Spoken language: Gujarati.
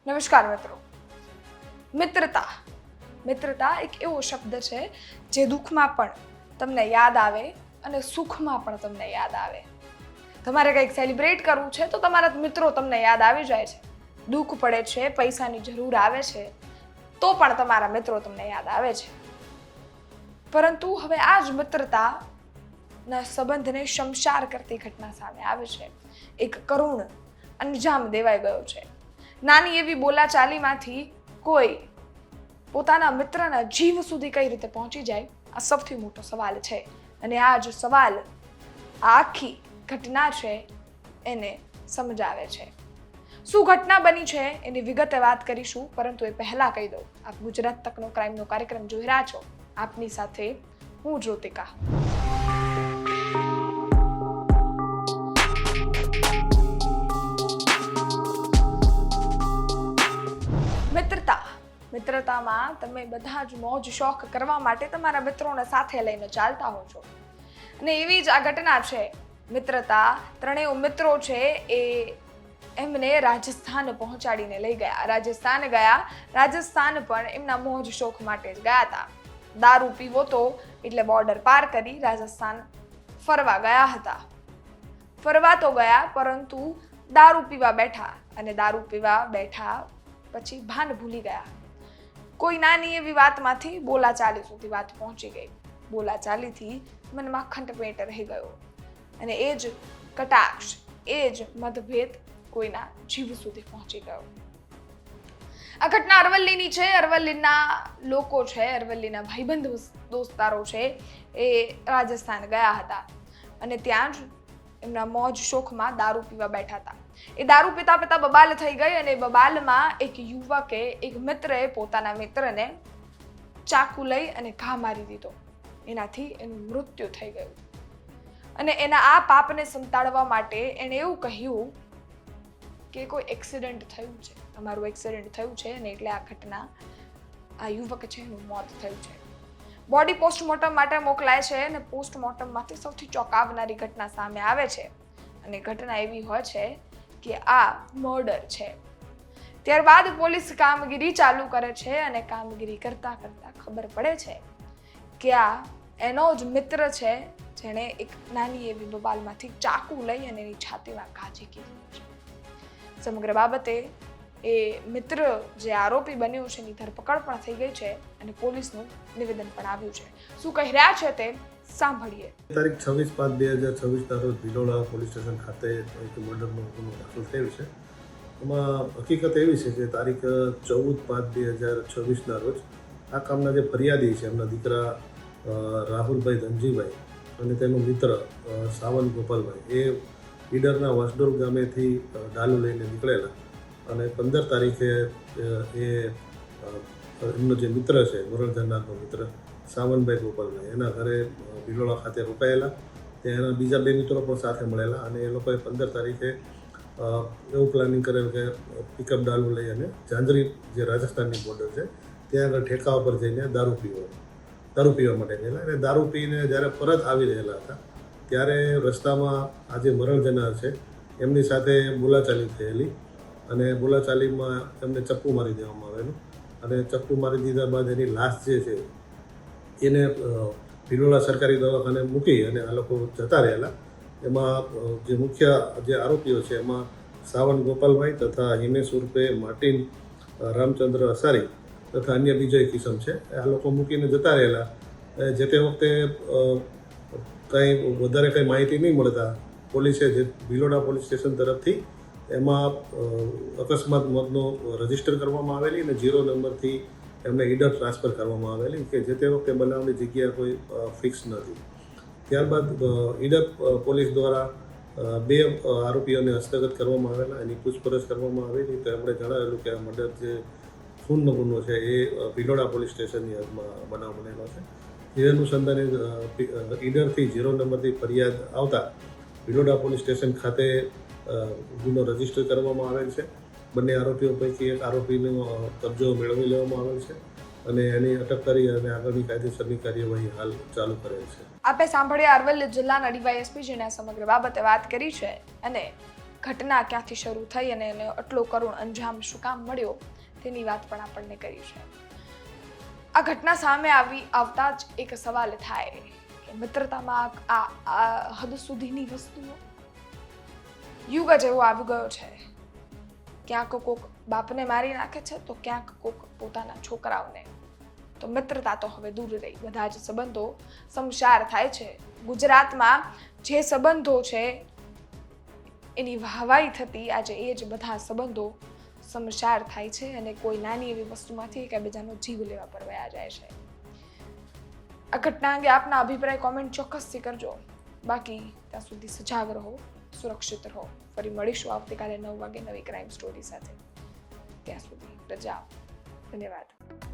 નમસ્કાર મિત્રો. મિત્રતા એક એવો શબ્દ છે જે દુઃખમાં પણ તમને યાદ આવે અને સુખમાં પણ તમને યાદ આવે. તમારે કંઈક સેલિબ્રેટ કરવું છે તો તમારા મિત્રો તમને યાદ આવી જાય છે. દુઃખ પડે છે, પૈસાની જરૂર આવે છે તો પણ તમારા મિત્રો તમને યાદ આવે છે. પરંતુ હવે આ જ મિત્રતાના સંબંધને શમશાર કરતી ઘટના સામે આવે છે. એક કરુણ અંજામ દેવાઈ ગયો છે. નાની એવી બોલાચાલીમાંથી કોઈ પોતાના મિત્રના જીવ સુધી કઈ રીતે પહોંચી જાય, આ સૌથી મોટો સવાલ છે. અને આ જ સવાલ આ આખી ઘટના છે એને સમજાવે છે. શું ઘટના બની છે એની વિગતે વાત કરીશું, પરંતુ એ પહેલા કહી દઉં, આપ ગુજરાત તકનો ક્રાઇમનો કાર્યક્રમ જોઈ રહ્યા છો. આપની સાથે હું જ્યોતિકા. મિત્રતામાં તમે બધા જ મોજ શોખ કરવા માટે તમારા મિત્રોને સાથે લઈને ચાલતા હો છો. અને એવી જ આ ઘટના છે. મિત્રતા ત્રણેય મિત્રો છે એ એમને રાજસ્થાન પહોંચાડીને લઈ ગયા. રાજસ્થાન પણ એમના મોજ શોખ માટે જ ગયા હતા. દારૂ પીવો તો એટલે બોર્ડર પાર કરી રાજસ્થાન ફરવા ગયા હતા. ફરવા તો ગયા, પરંતુ દારૂ પીવા બેઠા અને દારૂ પીવા બેઠા પછી ભાન ભૂલી ગયા. કોઈ નાની એવી વાતમાંથી બોલાચાલી સુધી વાત પહોંચી ગઈ. બોલાચાલીથી મનમાં ખંતપેટ રહી ગયો અને એ જ કટાક્ષ, એ જ મતભેદ કોઈના જીવ સુધી પહોંચી ગયો. આ ઘટના અરવલ્લીની છે. અરવલ્લીના લોકો છે, અરવલ્લીના ભાઈબંધ દોસ્તારો છે, એ રાજસ્થાન ગયા હતા અને ત્યાં જ એમના મોજ શોખમાં દારૂ પીવા બેઠા હતા. એ દારૂ પીતા પીતા બબાલ થઈ ગઈ અને બબાલમાં એક યુવકે, એક મિત્રએ પોતાના મિત્રને ચાકુ લઈ અને ઘા મારી દીધો. એનાથી એનું મૃત્યુ થઈ ગયું. અને એના આ પાપને સંતાડવા માટે એણે એવું કહ્યું કે કોઈ એક્સિડન્ટ થયું છે, અમારું એક્સિડન્ટ થયું છે અને એટલે આ ઘટના, આ યુવક છે એનું મોત થયું છે. બોડી પોસ્ટમોર્ટમ માટે મોકલાય છે અને પોસ્ટમોર્ટમમાંથી સૌથી ચોંકાવનારી ઘટના સામે આવે છે. અને ઘટના એવી હોય છે કે આ મર્ડર છે. ત્યારબાદ પોલીસ કામગીરી ચાલુ કરે છે અને કામગીરી કરતા કરતા ખબર પડે છે કે આ એનો જ મિત્ર છે જેણે એક નાની એવી બબાલમાંથી ચાકુ લઈ અને એની છાતીમાં ઘા ઝીકી દીધો છે. સમગ્ર બાબતે એ મિત્ર જે આરોપી બન્યો છે એની ધરપકડ પણ થઈ ગઈ છે અને પોલીસનું નિવેદન પણ આવ્યું છે. શું કહી રહ્યા છે તે સાંભળીએ. તારીખ 26/5/2026 ના રોજ ભિલોડા પોલીસ સ્ટેશન ખાતે એક મર્ડરનો ગુનો દાખલ થયો છે. એમાં હકીકત એવી છે કે તારીખ 14/5/2026 ના રોજ આ કામના જે ફરિયાદી છે, એમના દીકરા રાહુલભાઈ ધનજીભાઈ અને તેનો મિત્ર સાવંત ગોપાલભાઈ, એ ઈડરના વાસડોલ ગામેથી ડાલુ લઈને નીકળેલા અને 15 તારીખે એ એમનો જે મિત્ર છે, મરણ જનારનો મિત્ર સાવનભાઈ ગોપાલભાઈ, એના ઘરે ભિલોડા ખાતે રોકાયેલા. ત્યાં એના બીજા 2 મિત્રો પણ સાથે મળેલા અને એ લોકોએ 15 તારીખે એવું પ્લાનિંગ કરેલ કે પિકઅપ ડાલુ લઈ અને ઝાંઝરી, જે રાજસ્થાનની બોર્ડર છે, ત્યાં આગળ ઠેકા ઉપર જઈને દારૂ પીવા માટે ગયેલા. અને દારૂ પીને જ્યારે પરત આવી રહેલા હતા ત્યારે રસ્તામાં આ જે મરણ જનાર છે એમની સાથે બોલાચાલી થયેલી અને બોલાચાલીમાં એમને ચપ્પુ મારી દેવામાં આવેલું. અને ચપ્પુ મારી દીધા બાદ એની લાશ જે છે એને ભિલોડા સરકારી દવાખાને મૂકી અને આ લોકો જતા રહેલા. એમાં જે મુખ્ય જે આરોપીઓ છે એમાં સાવન ગોપાલભાઈ તથા હિમેશ ઉર્ફે માર્ટિન રામચંદ્ર અસારી તથા અન્ય બીજો એક કિસમ છે. આ લોકો મૂકીને જતા રહેલા. જે તે વખતે કંઈ વધારે માહિતી નહીં મળતા પોલીસે જે ભિલોડા પોલીસ સ્ટેશન તરફથી એમાં અકસ્માત મોતનો રજીસ્ટર કરવામાં આવેલી અને 0 નંબરથી એમને ઈડર ટ્રાન્સફર કરવામાં આવેલી કે જે તે વખતે બનાવની જગ્યા કોઈ ફિક્સ નથી. ત્યારબાદ ઈડર પોલીસ દ્વારા 2 આરોપીઓને હસ્તગત કરવામાં આવેલા, એની પૂછપરછ કરવામાં આવેલી. તો એમણે જણાવેલું કે આ મર્ડર જે ખૂનનો ગુનો છે એ ભિલોડા પોલીસ સ્ટેશનની હદમાં બનાવ બનેલો છે. જે અનુસંધાને ઈડરથી 0 નંબરથી ફરિયાદ આવતા ભિલોડા પોલીસ સ્ટેશન ખાતે ગુનો રજીસ્ટર કરવામાં આવેલ છે. બંને આરોપીઓ પૈકી એક આરોપીનો કબજો મેળવી લેવામાં આવેલ છે અને એની અટક કરી અને આગળની કાયદેસરની કાર્યવાહી હાલ ચાલુ કરેલ છે. આપે સાંભળ્યા અરવલ્લી જિલ્લાના ડીવાયએસપી જેને સમગ્ર બાબતે વાત કરી છે અને ઘટના ક્યાંથી શરૂ થઈ અને એને આટલો કરુણ અંજામ શું કામ મળ્યો તેની વાત પણ આપણને કરી છે. આ ઘટના સામે આવતા જ એક સવાલ થાય કે મિત્રતામાં આ હદ સુધીની વસ્તુઓ યુગ જ એવો આવી ગયો છે. ક્યાંક કોક બાપને મારી નાખે છે તો ક્યાંક કોક પોતાના છોકરાઓને. તો મિત્રતા તો હવે દૂર રહી, બધા જ સંબંધો સમશાર થાય છે. ગુજરાતમાં જે સંબંધો છે એની વાહવાઈ થતી આજે એ જ બધા સંબંધો સમશાર થાય છે અને કોઈ નાની એવી વસ્તુમાંથી એકબીજાનો જીવ લેવા પર વયા જાય છે. આ ઘટના અંગે આપના અભિપ્રાય કોમેન્ટ ચોક્કસથી કરજો. બાકી ત્યાં સુધી સજાગ રહો, સુરક્ષિત રહો. ફરી મળીશું આવતીકાલે 9 વાગે નવી ક્રાઇમ સ્ટોરી સાથે. ત્યાં સુધી રજા. ધન્યવાદ.